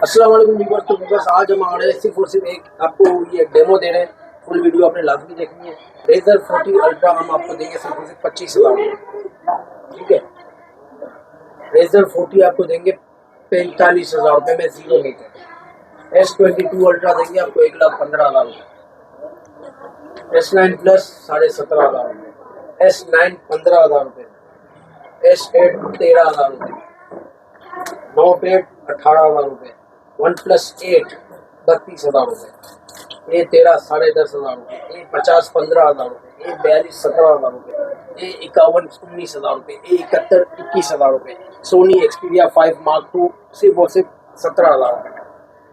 अस्सलाम वालेकुम व्यूअर्स। तो व्यूअर्स आज हम आ रहे हैं सिर्फ और सिर्फ एक आपको ये डेमो दे रहे हैं। फुल वीडियो आपने लाजमी देखनी है। रेजर 40 अल्ट्रा हम आपको देंगे सिर्फ और सिर्फ 25,000 में। ठीक है, रेजर 40 आपको देंगे 45,000 रुपये में 0 मीटर। S22 अल्ट्रा देंगे आपको 1,15,000 रुपये। S9 प्लस 17,500 रुपये। S9 15,000 रुपये। S8 13,000 रुपये। नोट 8 18,000 रुपये। OnePlus 8 32,000 रुपये। A13 10,500 रुपये। A50 15,000 रुपये। A42 17,000 रुपये। A51 19,000 रुपये। A71 21,000 रुपये। सोनी Xperia 5 Mark II सिर्फ और सिर्फ 17,000 रुपये में।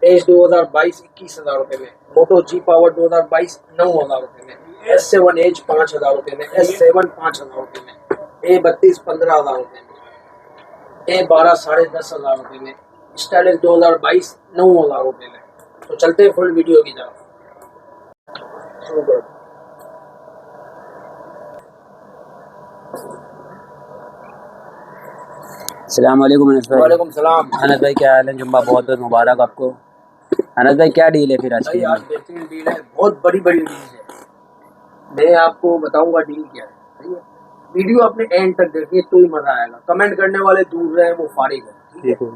एज 2022 21,000 रुपये में। मोटो G Power 2022 9,000 रुपये में। S7 एज 5,000 रुपये में। S7 5,000 रुपये में। A32 15,000 रुपये में। A12 10,500 रुपये में। स्टाइलिश 2022 9,000 रुपये में। तो चलते हैं फुल वीडियो की तरफ। शुरू करो। अस्सलाम वालेकुम अनस भाई। वालेकुम सलाम। अनस भाई क्या हाल है? जुम्मा बहुत बहुत मुबारक आपको। अनस भाई क्या डील है फिर आज भाई की? आज बेहतरीन डील है, बहुत बड़ी बड़ी डील है। मैं आपको बताऊंगा डील क्या है। सही है, वीडियो अपने एंड तक देखिए तो ही मजा आएगा। कमेंट करने वाले दूर रहे, वो फारिग है। ठीक है,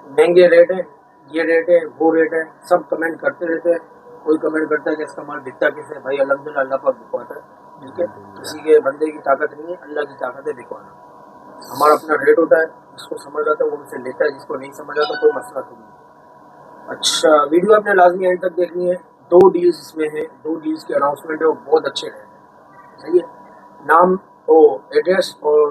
महंगे रेट है, ये रेट है, वो रेट है, सब कमेंट करते रहते हैं। कोई कमेंट करता है कि इसका माल बिकता कैसे? भाई अल्हम्दुलिल्लाह अल्लाह पर बिकवाता है। ठीक है, किसी के बंदे की ताकत नहीं है, अल्लाह की ताकत है बिकवाना। हमारा अपना रेट होता है, जिसको समझ आता है वो हमसे लेता है, जिसको नहीं समझ आता कोई मसला तो नहीं। अच्छा, वीडियो आपने लाजमी एंड तक देखनी है। 2 डील्स इसमें है, 2 डील्स के अनाउंसमेंट है, वो बहुत अच्छे रहे। सही है, नाम ओ एड्रेस और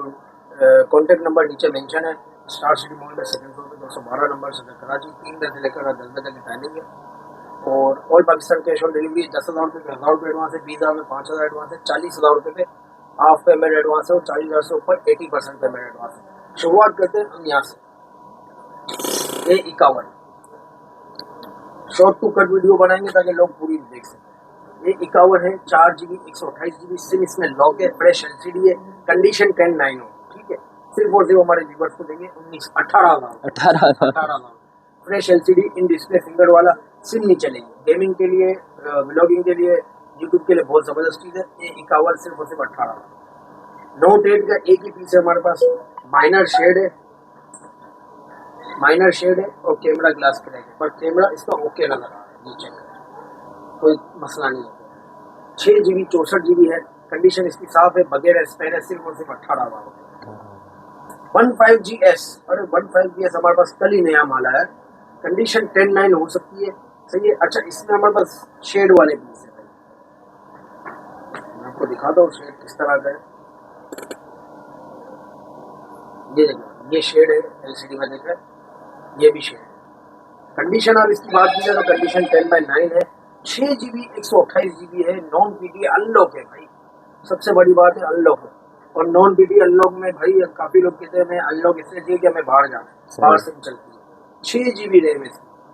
कॉन्टेक्ट नंबर नीचे मेंशन है। स्टार सिटी मॉल में सेकंड फ्लोर पे 212 नंबर सदर कराची। 3 बजे से लेकर 10 बजे की टाइमिंग है। और all Pakistan cash on delivery 10,000 रुपये पे 1,000 रुपये एडवांस है। 20,000 में 5,000 एडवांस है। 40,000 रुपये पे हाफ पेमेंट एडवांस है। और 40,000 से ऊपर 80% पेमेंट एडवांस है। शुरुआत करते हैं हम यहाँ से। A51 short to cut video बनाएंगे ताकि लोग पूरी देख सकें। A51 है, 4GB 128GB सिम इसमें लॉक है। फ्रेश LCD है, कंडीशन 10/9 हो। ठीक है, सिर्फ और सिर्फ हमारे व्यूवर्स को देंगे 18,000। Fresh LCD in display finger वाला सिम नहीं चलेगी। गेमिंग के लिए, व्लॉगिंग के लिए, यूट्यूब के लिए बहुत जबरदस्त चीज है। A51 सिर्फ और सिर्फ 18,000। नोट 8 का एक ही पीस है हमारे पास। माइनर शेड है और कैमरा ग्लास क्रैक है, पर कैमरा इसका ओके नजर आ रहा है। नीचे कोई मसला नहीं है। 6GB 64GB है। कंडीशन इसकी साफ है, बगैर स्पेयर है। सिर्फ और सिर्फ 18,000। 15GS, अरे 15GS हमारे पास कल ही नया माल आया है। कंडीशन 10/9 हो सकती है। सही है। अच्छा, इसमें हमारे पास शेड वाले पीस है। मैं आपको दिखाता हूँ शेड किस तरह का है। ये देखो, ये शेड है LCD में, देख रहे हैं, ये भी शेड है। कंडीशन आप इसकी बात कीजिए तो कंडीशन 10/9 है। 6GB 128GB है। नॉन PD अनलॉक है भाई, सबसे बड़ी बात है अनलॉक है। और नॉन PD अनलॉक में भाई काफी लोग कहते हैं मैं अनलॉक इसलिए चाहिए कि हमें बाहर जाना, बाहर से चलती है। 6GB रैम है,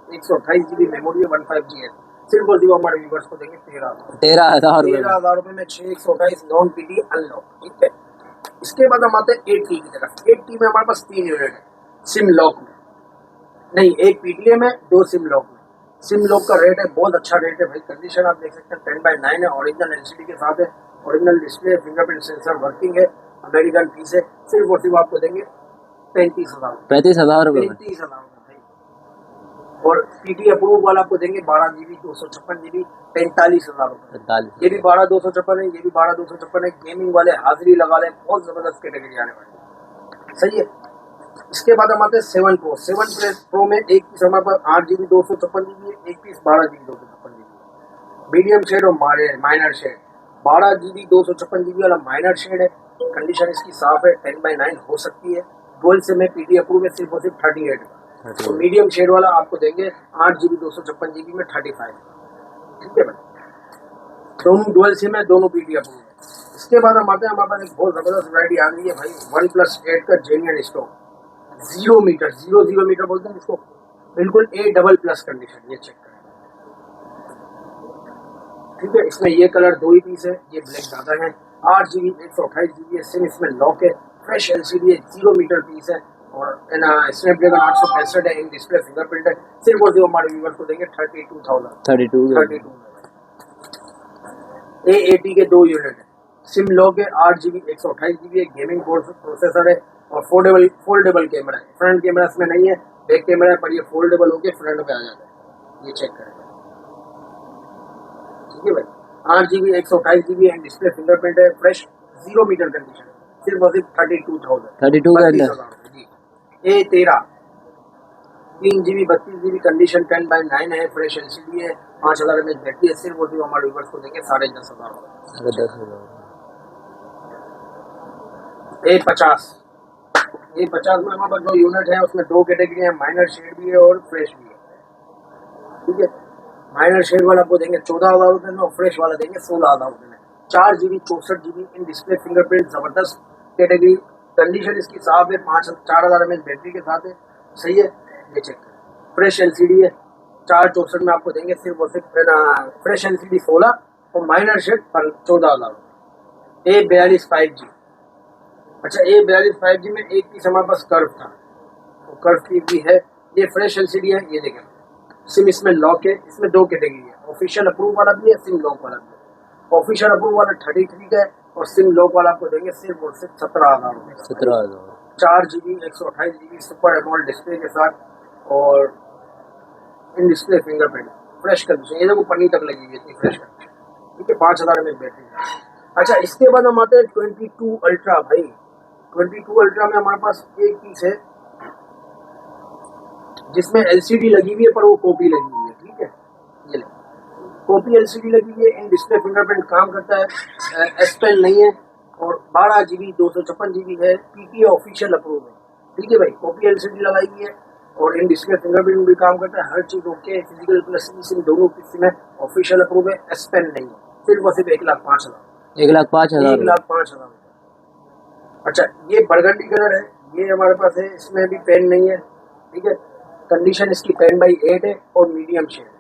128GB मेमोरी है। 15GS सिर्फ और सिर्फ हमारे व्यूवर्स को देंगे 13,000 रुपये में 6 128 नॉन PD अनलॉक। ठीक है, इसके बाद हम आते हैं 8T की तरफ। 8T में हमारे पास 3 यूनिट है। सिम लॉक में नहीं, एक PTM में, 2 सिम लॉक में। सिम लॉक का रेट है बहुत अच्छा रेट है भाई। कंडीशन आप देख सकते हैं 10/9 है। ओरिजिनल LCD के साथ है, original display, fingerprint sensor working है। अमेरिकन पीस है। सिर्फ और सिर्फ आपको देंगे 35,000 रुपये। 35,000 रुपये। 35,000 रुपये। और PT अप्रूव वाला आपको देंगे 12GB 256GB 45,000 रुपये। ये भी 12 256 है, ये भी 12 256 है। गेमिंग वाले हाजिरी लगा लें, बहुत जबरदस्त कैटेगरी आने वाली। सही है। इसके बाद हम आते हैं 7 Pro। 7 Pro में एक पीस हमारे पास 8GB 256GB है। एक पीस 12GB 256GB है। मीडियम शेड और माइनर शेड। 12GB 256GB वाला माइनर शेड है। कंडीशन इसकी साफ है, 10/9 हो सकती है। डुअल सिम में PD अप्रूव है, सिर्फ और सिर्फ 38 का। तो मीडियम शेड वाला आपको देंगे 8GB 256GB में 35। ठीक है भाई, दोनों डुअल सिम है, दोनों PD अप्रूव है। इसके बाद हम आते हैं, हमारे पास एक बहुत जबरदस्त वैरायटी आ गई है भाई। OnePlus 8 का जेन्युइन स्टॉक 0 मीटर, 0 मीटर बोलते हैं इसको, बिल्कुल A++ कंडीशन। ये चेक करें। ठीक है, इसमें ये कलर 2 ही पीस है, ये ब्लैक ज्यादा है। 8GB 128GB है। सिम इसमें लॉक है। फ्रेश LCD है, 0 मीटर पीस है। और स्नैपड्रैगन 865 है, इन डिस्प्ले फिंगरप्रिंट है। सिर्फ और सिर्फ हमारे व्यूअर्स को देंगे 32,000 A80 के 2 यूनिट है, सिम लॉक है, 8GB 128GB है, गेमिंग प्रोसेसर है और फोल्डेबल कैमरा है। फ्रंट कैमरा इसमें नहीं है, बैक कैमरा है, पर ये फोल्डेबल होके फ्रंट पे आ जाता है, ये चेक करें। ठीक है भाई, 8GB 128GB and display fingerprint है, फ्रेश 0 मीटर कंडीशन है, सिर्फ और सिर्फ 32,000 जी। A13 3GB 32GB कंडीशन 10/9 है, फ्रेश LCD है, 5000 mAh बैटरी है। सिर्फ और सिर्फ हमारे व्यूअर्स को देंगे 10,500 A50 में हमारे पास 2 यूनिट है, उसमें 2 कैटेगरी है, माइनर शेड भी है और फ्रेश भी है। ठीक है, माइनर शेड वाला आपको देंगे 14,000 रुपये में और फ्रेश वाला देंगे 16,000 रुपये में। 4GB 64GB in display fingerprint, जबरदस्त कैटेगरी, कंडीशन इसकी साफ है, 4,000 mAh बैटरी के साथ है, सही है, ये चेक करें। फ्रेश LCD है, 464 में आपको देंगे सिर्फ और सिर्फ फ्रेश LCD 16 और माइनर शेड 14,000। A42 5G, अच्छा A42 5G में एक पीस हमारे पास कर्व था, वो कर्व की भी है, ये फ्रेश LCD है, ये देखें। सिम इसमें लॉक है, इसमें 2 कैटेगरी है, ऑफिशियल अप्रूव वाला भी है, सिम लॉक वाला भी है। ऑफिशियल अप्रूव वाला 33 का है और सिम लॉक वाला आपको देंगे सिर्फ और सिर्फ 17,000 रुपये। 17,000 4GB 128GB super AMOLED display के साथ और in display fingerprint, fresh condition, ये देखो पन्नी तक लगी हुई है, इतनी फ्रेश कंडीशन। ठीक है, 5,000 mAh बैटरी। अच्छा, इसके बाद हम आते हैं 22 अल्ट्रा। भाई 22 अल्ट्रा में हमारे पास एक पीस है जिसमें LCD लगी हुई है, पर वो कॉपी लगी हुई है। ठीक है, ये कॉपी LCD लगी हुई है, इन डिस्प्ले फिंगरप्रिंट काम करता है, S Pen नहीं है और 12GB 256GB है, PTA ऑफिशियल अप्रूव है। ठीक है भाई, कॉपी LCD लगाई हुई है और इन डिस्प्ले फिंगरप्रिंट भी काम करता है, हर चीज ओके है, फिजिकल प्लस सिम दोनों किसी में ऑफिशियल अप्रूव है, S Pen नहीं है, सिर्फ और सिर्फ 1,05,000 1,05,000। अच्छा, ये बरगंडी कलर है, ये हमारे पास है, इसमें भी पेन नहीं है। ठीक है, कंडीशन इसकी 10/8 है और मीडियम शेड है,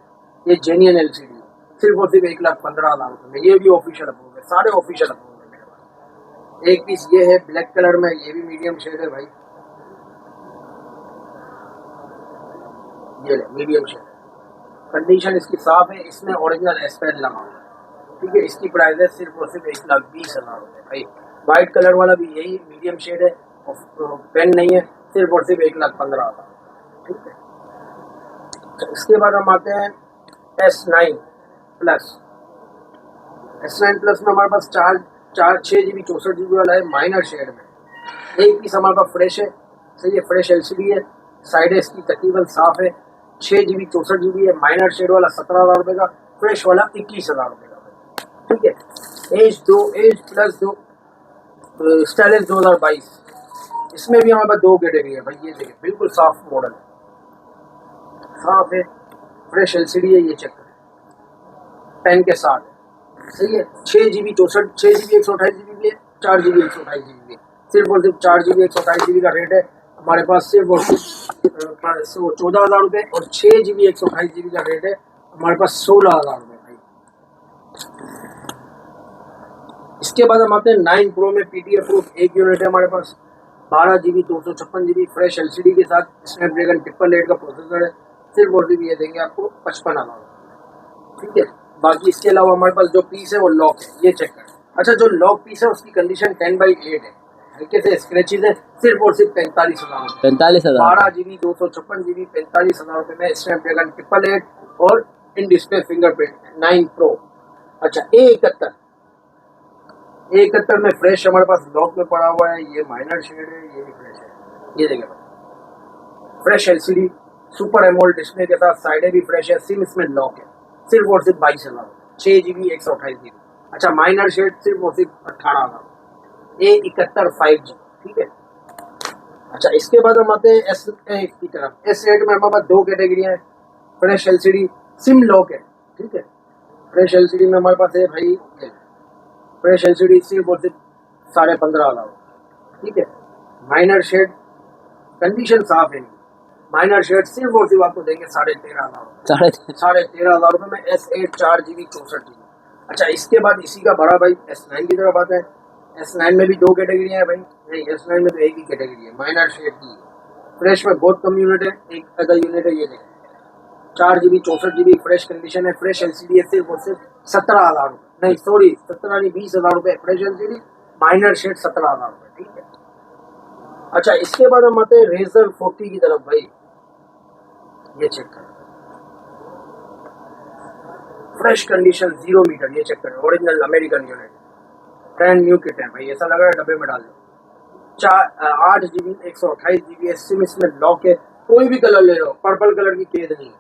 ये जेन्युइन LCD है, सिर्फ और सिर्फ 1,15,000 रुपये में। ये भी ऑफिशियल अप्रूव है, सारे ऑफिशियल अप्रूव है मेरे पास। एक पीस ये है ब्लैक कलर में, ये भी मीडियम शेड है भाई, ये मीडियम शेड, कंडीशन इसकी साफ है, इसमें ओरिजिनल S Pen लगा हुआ है। ठीक है, इसकी प्राइस है सिर्फ और सिर्फ 1,20,000 रुपये भाई। व्हाइट कलर वाला भी यही मीडियम शेड है और पेन नहीं है, सिर्फ और सिर्फ 1,15,000। ठीक है, इसके बाद हम आते हैं S9 प्लस। S9 प्लस में हमारे पास 6GB 64GB वाला है, माइनर शेड में। एक पीस हमारे पास फ्रेश है, सही है, फ्रेश LCD है, साइड इसकी तकरीबन साफ है, 6GB 64GB है, माइनर शेड वाला 17,000 रुपये का, फ्रेश वाला 21,000 रुपये का। ठीक है, एज प्लस 2 स्टाइलिश 2022, इसमें भी हमारे पास 2 कैटेगरी है भाई, ये देखिए बिल्कुल साफ मॉडल है, साफ है, फ्रेश LCD है, ये चेक करें, पेन के साथ, सही है। 6GB 128GB भी है, 4GB 128GB भी है, सिर्फ और सिर्फ 4GB 128GB का रेट है हमारे पास सिर्फ और सिर्फ 14,000 रुपये और 6GB 128GB का रेट है हमारे पास 16,000 रुपये भाई। इसके बाद हम आते हैं 9 Pro में, PTA प्रूफ एक यूनिट है हमारे पास, 12GB 256GB फ्रेश LCD के साथ, स्नैपड्रैगन 888 का प्रोसेसर है, सिर्फ और सिर्फ ये देंगे आपको 55,000। ठीक है, बाकी इसके अलावा हमारे पास जो पीस है वो लॉक है, ये चेक करें। अच्छा, जो लॉक पीस है उसकी कंडीशन 10/8 है, हल्के से स्क्रैचेज है, सिर्फ और सिर्फ 45,000। 12GB 256GB 45,000 रुपये में, स्नैपड्रैगन 888 और इन डिस्प्ले फिंगरप्रिंट 9 Pro। अच्छा, A71 में फ्रेश हमारे पास लॉक में पड़ा हुआ है, ये माइनर शेड है, ये भी फ्रेश है, ये देखिए fresh LCD super AMOLED display के साथ, साइडें भी फ्रेश है, सिम इसमें लॉक है, सिर्फ और सिर्फ 22,000, 6GB 128GB। अच्छा, माइनर शेड सिर्फ और सिर्फ 18,000। A71 5G। ठीक है, अच्छा, इसके बाद हम आते हैं S8 की तरफ। S8 में हमारे पास 2 कैटेगरी है, फ्रेश LCD, सिम लॉक है। ठीक है, फ्रेश LCD में हमारे पास है भाई, फ्रेश LCD सिर्फ और सिर्फ 15,500। ठीक है, माइनर शेड कंडीशन साफ है, माइनर शेड सिर्फ और सिर्फ आपको देंगे 13,500 रुपये में, S8 4GB 64GB। अच्छा, इसके बाद इसी का बड़ा भाई S9 की तरफ आता है। S9 में भी 2 कैटेगरी है भाई, नहीं S9 में तो एक ही कैटेगरी है, माइनर शेड की, फ्रेश में बहुत कम यूनिट है, एक आधा यूनिट है, ये देखें 4 GB 64 GB फ्रेश कंडीशन है, फ्रेश LCD है, सिर्फ और सिर्फ 17,000 रुपये, नहीं सॉरी 17 नहीं 20,000 रुपये फ्रेश LCD, माइनर शेड 17,000 रुपये, ठीक है। अच्छा इसके बाद हम आते हैं रेजर 40 की तरफ भाई, ये चेक करें फ्रेश कंडीशन 0 मीटर, ये चेक करें original American unit, brand new kit है भाई, ऐसा लग रहा है डब्बे में डाल दो। 8 GB 128 GB है, सिम इसमें लॉक है, कोई भी कलर ले लो, पर्पल कलर की केद नहीं है,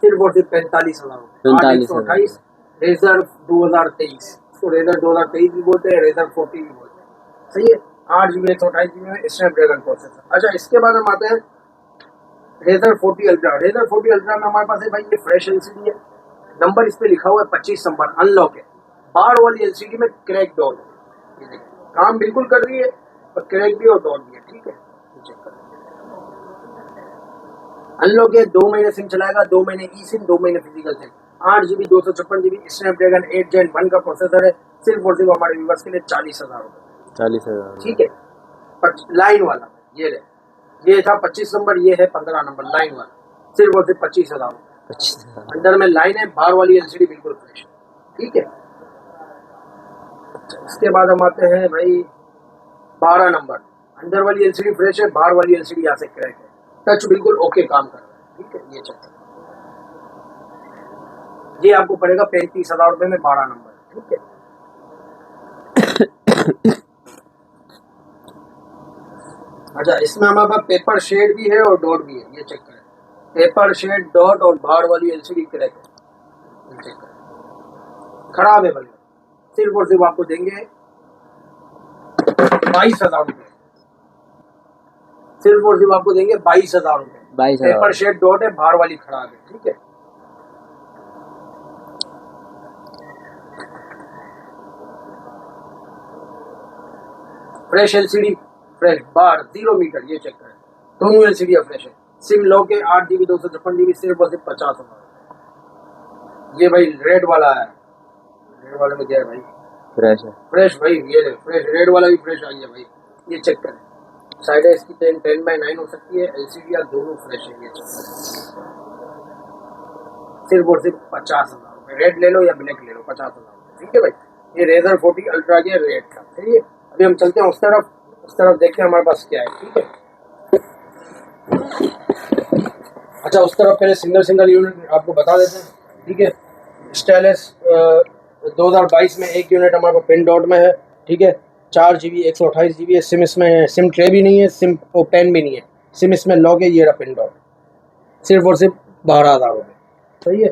सिर्फ और सिर्फ 45,000 रुपये, 128 रेजर 2023, इसको रेजर 2023 भी बोलते हैं, रेजर 40 भी बोलते हैं, सही है। 8 GB 128 GB में स्नैपड्रैगन प्रोसेसर। अच्छा इसके बाद हम आते हैं रेजर 40 अल्ट्रा। रेजर 40 अल्ट्रा में हमारे पास है भाई ये फ्रेश LCD है, नंबर इस पे लिखा हुआ है 25 नंबर, अनलॉक है, बार वाली LCD में क्रैक डॉट है, ये देखिए काम बिल्कुल कर रही है और क्रैक भी और डॉट भी है, ठीक है। अनलॉक है, 2 महीने सिम चलाएगा, 2 महीने ई सिम, 2 महीने physical SIM. 8 GB 256 GB Snapdragon 8 Gen 1 का प्रोसेसर है, सिर्फ और सिर्फ हमारे व्यूवर्स के लिए 40,000 रुपये, 40,000, ठीक है। लाइन वाला ये ले, ये था 25 नंबर, ये है 15 नंबर लाइन वाला, सिर्फ और सिर्फ 25,000 रुपये। अंदर में लाइन है, बाहर वाली LCD बिल्कुल फ्रेश, ठीक है। इसके बाद हम आते हैं भाई 12 नंबर, अंदर वाली LCD फ्रेश है, बाहर वाली LCD यहाँ से क्रैक है, टच बिल्कुल ओके काम कर रहा है, ठीक है। ये चलता ये आपको पड़ेगा 35,000 रुपये में 12 नंबर, ठीक है। अच्छा इसमें हमारे पास पेपर शेड भी है और डॉट भी है, ये चेक करें, पेपर शेड डॉट और बाहर वाली LCD क्रैक है, ये चेक करें, खराब है भाई, सिर्फ और सिर्फ आपको देंगे 22,000 रुपये, सिर्फ और सिर्फ आपको देंगे 22,000 रुपये, 22,000 पेपर शेड डॉट है, बाहर वाली खराब है, ठीक है। फ्रेश LCD फ्रेश बार 0 मीटर, ये चेक करें, दोनों LCD फ्रेश है, सिम लॉक है, 8 GB 256 GB, सिर्फ और सिर्फ 50,000। ये भाई रेड वाला है, रेड वाले में क्या है भाई, फ्रेश है, फ्रेश भाई, ये फ्रेश रेड वाला भी फ्रेश आई है भाई, ये चेक करें, साइड है इसकी 10/9 हो सकती है, LCD या दोनों फ्रेश है, ये चेक करें, सिर्फ और सिर्फ 50,000 रुपये, रेड ले लो या ब्लैक ले लो, 50,000 रुपये, ठीक है भाई। ये रेजर 40 अल्ट्रा के रेड का, ठीक है। अभी हम चलते हैं उस तरफ देखते हैं हमारे पास क्या है, ठीक है। अच्छा उस तरफ पहले सिंगल यूनिट आपको बता देते हैं, ठीक है। स्टाइलिश 2022 में एक यूनिट हमारे पास पिन डॉट में है, ठीक है। 4 GB 128 GB है, सिम इसमें सिम ट्रे भी नहीं है, सिम और पेन भी नहीं है, सिम इसमें लॉक है, ये रहा पिन डॉट, सिर्फ और सिर्फ 12,000 रुपये, सही है।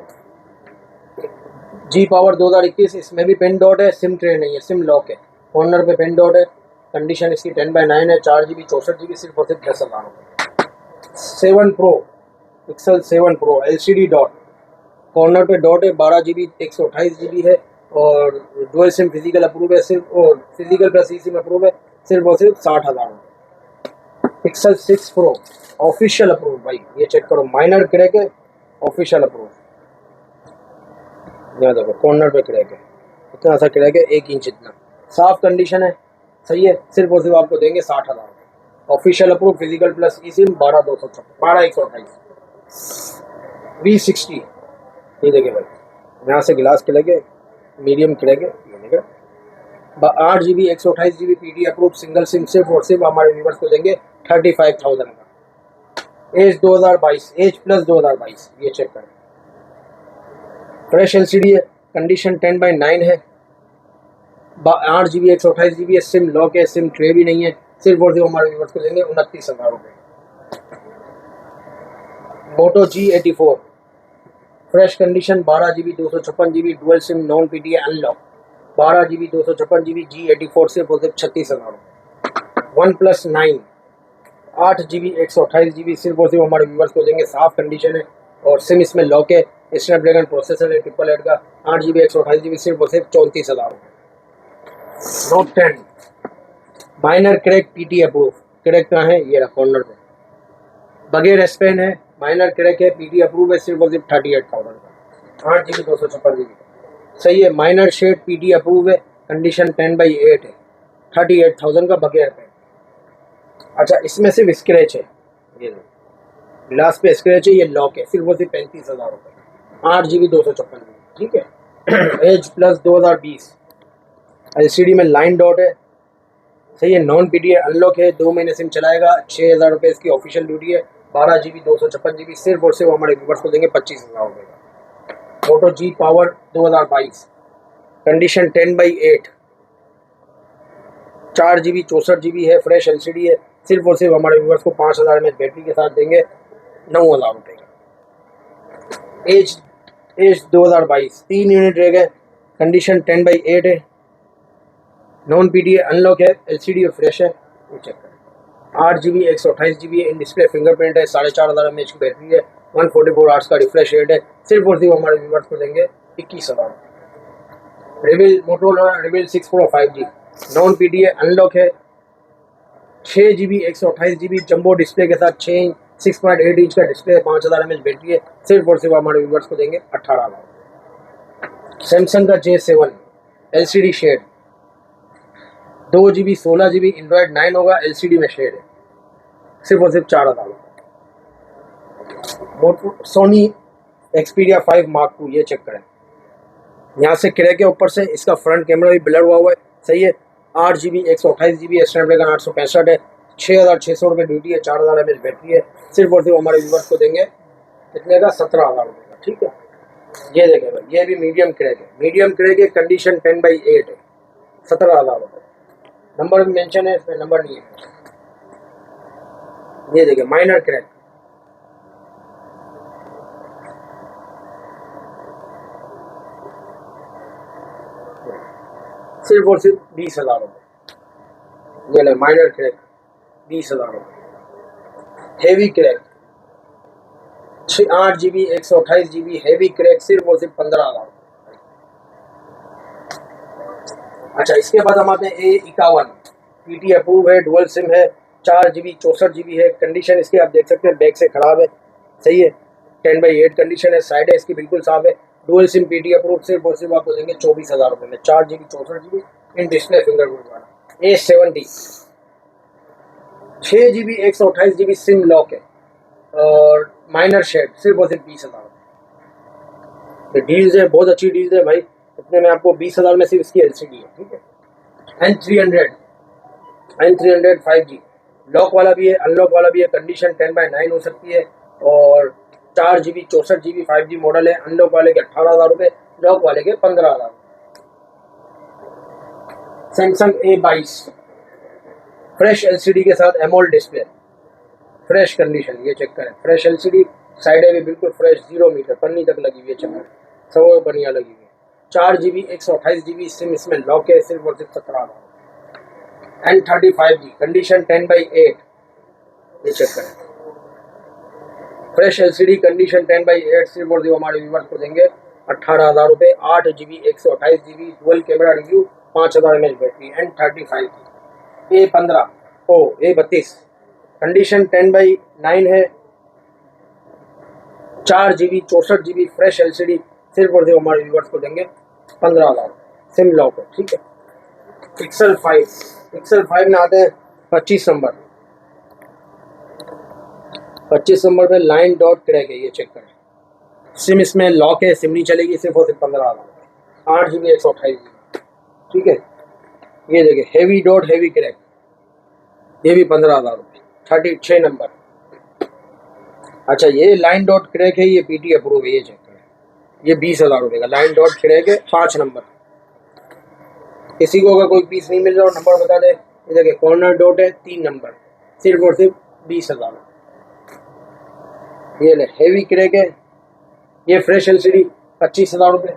G पावर 2021, इसमें भी पिन डॉट है, सिम ट्रे नहीं है, सिम लॉक है, कॉर्नर पे पिन डॉट है, कंडीशन इसकी 10/9 है, 4 GB 64 GB, सिर्फ और सिर्फ 10,000 रुपये। 7 Pro pixel 7 Pro LCD dot, corner पे डॉट है, 12 GB 128 GB है और डुअल सिम फिजिकल अप्रूव है, सिर्फ और फिजिकल प्लस ई सिम अप्रूव है, सिर्फ और सिर्फ 60,000 रुपये। पिक्सल 6 Pro ऑफिशियल अप्रूव भाई, ये चेक करो, माइनर क्रैक है, ऑफिशियल अप्रूव, यहाँ देखो कॉर्नर पे क्रैक है, इतना सा क्रैक है 1 इंच इतना, साफ कंडीशन है, सही है, सिर्फ और सिर्फ आपको देंगे 60,000 रुपये। ऑफिशियल अप्रूव फिजिकल प्लस ई सिम 12,128 V60, ये देखिए भाई, यहाँ से गिलास खिलेगे, मीडियम खिलेगे, ये देखिए 8 GB 128 GB PD approve single SIM, सिर्फ और सिर्फ हमारे व्यूवर्स को देंगे 35,000 का। एज 2022, एज प्लस 2022, ये चेक करें, फ्रेश LCD है, कंडीशन 10/9 है, 8 GB 128 GB है, सिम लॉक है, सिम ट्रे भी नहीं है, सिर्फ और सिर्फ हमारे व्यूवर्स को देंगे 29,000 रुपये। मोटो G84 fresh condition, 12 GB 256 GB dual SIM, non PTA unlock, 12 GB 256 GB G84, सिर्फ और सिर्फ 36,000 रुपये। OnePlus 9 8 GB 128 GB, सिर्फ और सिर्फ हमारे व्यूवर्स को देंगे, साफ कंडीशन है और सिम इसमें लॉक है, स्नैपड्रैगन प्रोसेसर है 888 का, 8 GB 128 GB, सिर्फ और सिर्फ 34,000 रुपये। Note 10 minor crack PT approve, crack कहाँ है, ये रहा कॉर्नर पे, बगैर एसपेन है, माइनर क्रैक है, PT अप्रूव है, सिर्फ और सिर्फ 38,000 का, 8 GB 256 GB, सही है। माइनर शेड PT अप्रूव है, कंडीशन 10/8 है, 38,000 का बगैर पेन। अच्छा इसमें सिर्फ स्क्रैच है, ये ग्लास पे स्क्रैच है, ये लॉक है, सिर्फ और सिर्फ 35,000 रुपये, 8 GB 256 GB, ठीक है। एज प्लस 2020, LCD में लाइन डॉट है, सही है। नॉन PTA अनलॉक है, 2 महीने सिम चलाएगा, 6,000 रुपये इसकी ऑफिशियल ड्यूटी है। 12 GB 256 GB, सिर्फ और सिर्फ हमारे व्यूवर्स को देंगे 25,000 रुपये का। मोटो G power 2022, condition 10/8, 4 GB 64 GB है, फ्रेश LCD है, सिर्फ और सिर्फ हमारे व्यूवर्स को 5,000 mAh बैटरी के साथ देंगे 9,000 रुपये का। एज 2022, 3 यूनिट रह गए, कंडीशन 10/8 है, नॉन PTA अनलॉक है, LCD और फ्रेश है, ये चेक करें। 8 GB 128 GB है, इन डिस्प्ले फिंगरप्रिंट है, 4,500 mAh की बैटरी है, 144 आवर्स का रिफ्रेश रेट है, सिर्फ और सिर्फ हमारे व्यूवर्स को देंगे 21,000 रुपये। रिविल Motorola रिविल 6 Pro 5G, non PTA unlock है, 6 GB 128 GB जंबो डिस्प्ले के साथ 6.8 इंच का डिस्प्ले, 5,000 mAh बैटरी है, सिर्फ और सिर्फ हमारे व्यूवर्स को देंगे 18,000। सैमसंग का J7 LCD shade, 2 GB 16 GB Android 9 होगा, LCD में शेड है, सिर्फ और सिर्फ 4,000। सोनी Xperia 5 Mark II, ये चेक करें, यहाँ से क्रैक है ऊपर से, इसका फ्रंट कैमरा भी ब्लर हुआ है, सही है। 8 GB 128 GB है, स्नैपड्रैगन 865 है, 6,600 रुपये ड्यूटी है, 4,000 mAh बैटरी है, सिर्फ और सिर्फ हमारे व्यूवर्स को देंगे कितने का, 17,000 रुपये का, ठीक है। ये देखें भाई, ये भी मीडियम क्रैक है, मीडियम क्रैक है, कंडीशन 10/8 है, 17,000 रुपये। नंबर भी मेंशन है, इसमें नंबर नहीं है। ये देखिए माइनर क्रैक, सिर्फ और सिर्फ 20,000 रुपये। ये ले माइनर क्रैक 20,000 रुपये। Heavy crack 8 GB 128 GB heavy crack, सिर्फ और सिर्फ 15,000। अच्छा, इसके बाद हम आते हैं A51, PT अप्रूव है, डुअल सिम है, 4 GB 64 GB है, कंडीशन इसकी आप देख सकते हैं बैक से खराब है, सही है। 10/8 कंडीशन है, साइड है इसकी बिल्कुल साफ है, डुअल सिम PT अप्रूव, सिर्फ और सिर्फ आपको देंगे 24,000 रुपये में, 4 GB 64 GB in display fingerprint वाला। A70 6 GB 128 GB SIM lock है और माइनर शेड, सिर्फ और सिर्फ 20,000 रुपये। डील्स है, बहुत अच्छी डील्स है भाई, इतने में आपको 20,000 में सिर्फ इसकी LCD है, ठीक है। N300 5G लॉक वाला भी है, अनलॉक वाला भी है, कंडीशन 10/9 हो सकती है, और 4 GB 64 GB 5G मॉडल है, अनलॉक वाले के 18,000 रुपये, लॉक वाले के 15,000। सैमसंग A22 फ्रेश LCD के साथ एमोल्ड डिस्प्ले, फ्रेश कंडीशन, ये चेक करें, फ्रेश LCD, साइड भी बिल्कुल फ्रेश, 0 मीटर पन्नी तक लगी हुई है, चेक करें, सब बढ़िया लगी हुई है। 4 GB 128 GB सिम इसमें लॉक है, सिर्फ और सिर्फ 17,000। N35G कंडीशन 10/8, ये चेक करें, फ्रेश LCD कंडीशन 10/8, सिर्फ और सिर्फ हमारे व्यूवर्स को देंगे 18,000 रुपये। 8 GB 128 GB dual camera review, 5,000 mAh battery. N35 A32 condition 10/9 है, 4 GB 64 GB फ्रेश LCD, सिर्फ और सिर्फ हमारे व्यूवर्स को देंगे 15,000, सिम लॉक है, ठीक है। पिक्सल 5 में आते हैं 25 नंबर। 25 नंबर पे लाइन डॉट क्रैक है, ये चेक करें, सिम इसमें लॉक है, सिम नहीं चलेगी, सिर्फ और सिर्फ 15,000। 8 GB 128 GB, ठीक है। ये देखिए हेवी डॉट हेवी क्रैक, ये भी 15,000 रुपये। 36 नंबर। अच्छा, ये लाइन डॉट क्रैक है, ये PT अप्रूव है, ये चेक करें, ये 20,000 रुपये का लाइन डॉट क्रैक है, 5 नंबर। किसी को अगर कोई पीस नहीं मिल रहा हो नंबर बता दे। ये देखिए कॉर्नर डॉट है, 3 नंबर, सिर्फ और सिर्फ 20,000। ये ले हेवी क्रैक है, ये फ्रेश LCD 25,000 रुपये।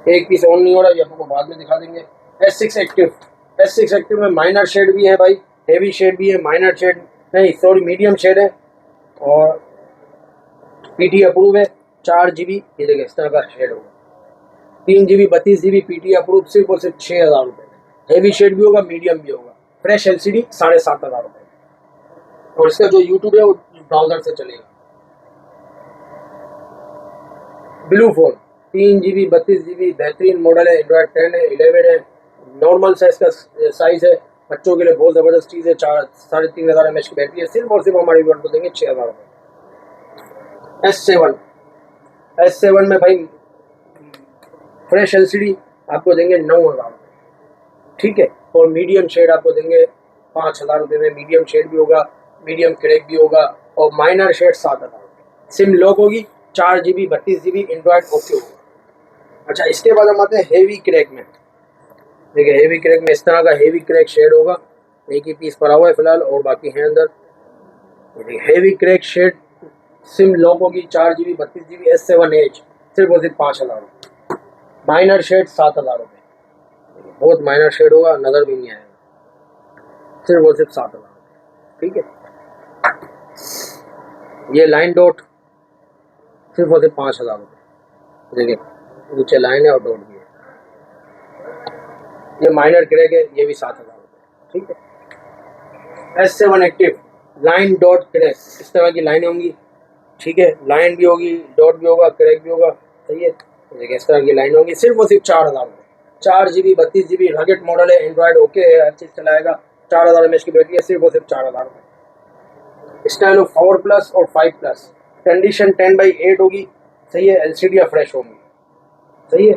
एक पीस ऑन नहीं हो रहा, ये आपको बाद में दिखा देंगे। S6 एक्टिव में माइनर शेड भी है भाई, हेवी शेड भी है, माइनर शेड नहीं सॉरी मीडियम शेड है, और PT अप्रूव है। 4 GB, ये देखिए इस तरह का शेड होगा। 3 GB 32 GB PT अप्रूव, सिर्फ और सिर्फ 6,000 रुपये। हेवी शेड भी होगा, मीडियम भी होगा। फ्रेश LCD 7,500 रुपये, और इसका जो यूट्यूब है वो ब्राउजर से चलेगा। ब्लू फोन 3 GB 32 GB बेहतरीन मॉडल है, एंड्रॉयड 10 है, 11 है, नॉर्मल साइज का साइज है, बच्चों के लिए बहुत ज़बरदस्त चीज़ है। 3,500 mAh की बैटरी है। सिर्फ और सिर्फ हमारे व्यूअर को देंगे 6,000 रुपये। S7 में भाई फ्रेश LCD आपको देंगे 9,000 रुपये, ठीक है। और मीडियम शेड आपको देंगे 5,000 रुपये में। मीडियम शेड भी होगा, मीडियम क्रैक भी होगा, और माइनर शेड 7,000 रुपये। सिम लॉक होगी, 4 GB 32 GB एंड्रॉयड ओके होगा। अच्छा, इसके बाद हम आते हैं हेवी क्रैक में। देखिए हेवी क्रैक में इस तरह का हेवी क्रैक शेड होगा। एक ही पीस पड़ा हुआ है फिलहाल, और बाकी है अंदर। Heavy crack shade, SIM lock होगी, 4 GB 32 GB S7H, सिर्फ और सिर्फ 5,000 रुपये। माइनर शेड 7,000 रुपये, बहुत माइनर शेड होगा, नज़र भी नहीं आएगा। सिर्फ और सिर्फ 7,000 रुपये, ठीक है। ये लाइन डॉट सिर्फ और सिर्फ 5,000 रुपये। देखिए नीचे लाइन है और डॉट भी है। ये माइनर क्रैक है, ये भी 7,000 रुपये, ठीक है। S7 active line dot crack, इस तरह की लाइनें होंगी, ठीक है। लाइन भी होगी, डॉट भी होगा, क्रैक भी होगा, सही है। देखिए इस तरह की लाइन होगी, सिर्फ और सिर्फ 4,000 रुपये। 4 GB 32 GB रगेट मॉडल है, एंड्रॉयड ओके है, हर चीज़ चलाएगा। 4,000 mAh की बैटरी है, सिर्फ और सिर्फ 4,000 रुपये। स्टाइलो 4+ और 5+, कंडीशन 10/8 होगी, सही है। LCD फ्रेश होगी, सही है।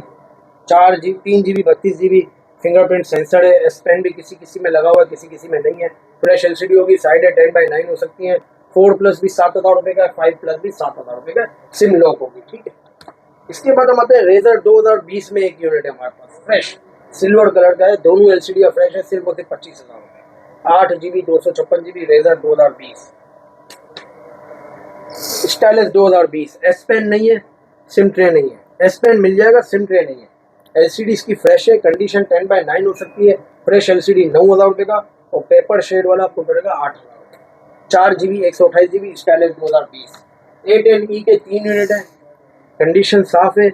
3 GB 32 GB फिंगरप्रिंट सेंसर है। S Pen भी किसी किसी में लगा हुआ है, किसी किसी में नहीं है। फ्रेश LCD होगी, साइड है 10/9 हो सकती है। 4+ भी 7,000 रुपये का, 5+ भी 7,000 रुपये का, सिम लॉक होगी, ठीक है। इसके बाद हम आते हैं रेजर 2020 में एक यूनिट है हमारे पास, फ्रेश सिल्वर कलर का है। दोनों LCD फ्रेश है, सिर्फ और सिर्फ 25,000 रुपये। 8 GB 256 GB Razr 2020। Stylish 2020, S Pen नहीं है, सिम ट्रे नहीं है। S Pen मिल जाएगा, सिम ट्रे नहीं है। LCD इसकी फ्रेश है, कंडीशन 10/9 हो सकती है। फ्रेश LCD 9,000 रुपये का, और पेपर शेड वाला आपको पड़ेगा 8,000 रुपये। 4 GB 128 GB स्टाइलिश 2020। 8LE के 3 यूनिट है, कंडीशन साफ है,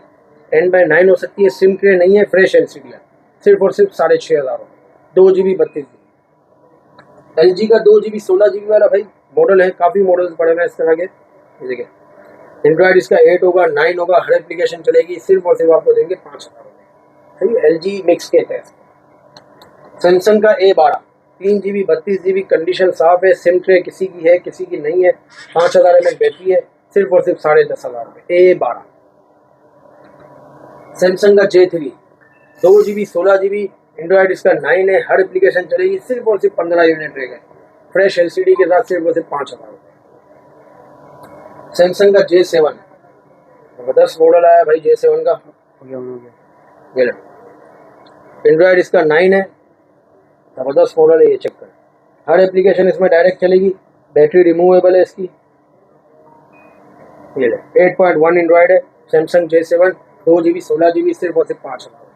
10/9 हो सकती है। सिम ट्रे नहीं है, फ्रेश LCD है, सिर्फ और सिर्फ 6,500 रुपये। 2 GB 32 GB। LG का 2 GB 16 GB वाला भाई मॉडल है, काफ़ी मॉडल्स पड़े हुए हैं इस तरह के। देखिए एंड्रॉयड इसका 8 होगा, 9 होगा, हर एप्लीकेशन चलेगी। सिर्फ और सिर्फ आपको देंगे 5,000 रुपये, सही। LG मिक्स के है। सैमसंग का A12 3 GB 32 GB, कंडीशन साफ है। सिम ट्रे किसी की है, किसी की नहीं है। 5,000 mAh बैटरी है, सिर्फ और सिर्फ 10,500 रुपये। A12। सैमसंग का J3 2 GB 16 GB, एंड्रॉयड इसका 9 है, हर एप्लीकेशन चलेगी। सिर्फ और सिर्फ 15 यूनिट रहेगा, फ्रेश LCD के साथ, सिर्फ और सिर्फ 5,000 रुपये। सैमसंग का J7 जबरदस्त मॉडल आया भाई J7 का, एंड्रॉयड इसका 9 है, ज़बरदस्त मॉडल है, ये चेक करें। हर एप्लीकेशन इसमें डायरेक्ट चलेगी। बैटरी रिमूवेबल है इसकी, ये 8.1 एंड्रॉयड है। सैमसंग J7 2 GB 16 GB, सिर्फ और सिर्फ 5,000।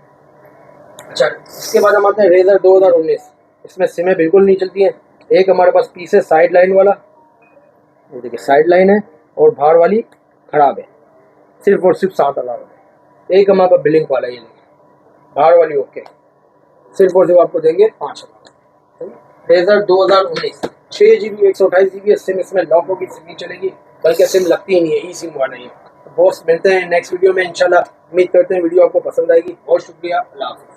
अच्छा, इसके बाद हम आते हैं रेजर 2019। इसमें सिमें बिल्कुल नहीं चलती हैं। एक हमारे पास पीस है साइड लाइन वाला, ये देखिए साइड लाइन है, और बाहर वाली खराब है, सिर्फ और सिर्फ 7,000 रुपये। एक हमारे पास बिलिंग वाला, ये बाहर वाली ओके, सिर्फ और सिर्फ आपको देंगे 5,000। रेजर 2019 6 GB 128 GB सिम इसमें लॉक होगी, सिम नहीं चलेगी, बल्कि सिम लगती ही नहीं है, ई सिम वाला ही है। बॉस मिलते हैं नेक्स्ट वीडियो में इंशाल्लाह। उम्मीद करते हैं वीडियो आपको पसंद आएगी। बहुत शुक्रिया, अल्लाह हाफ़िज़।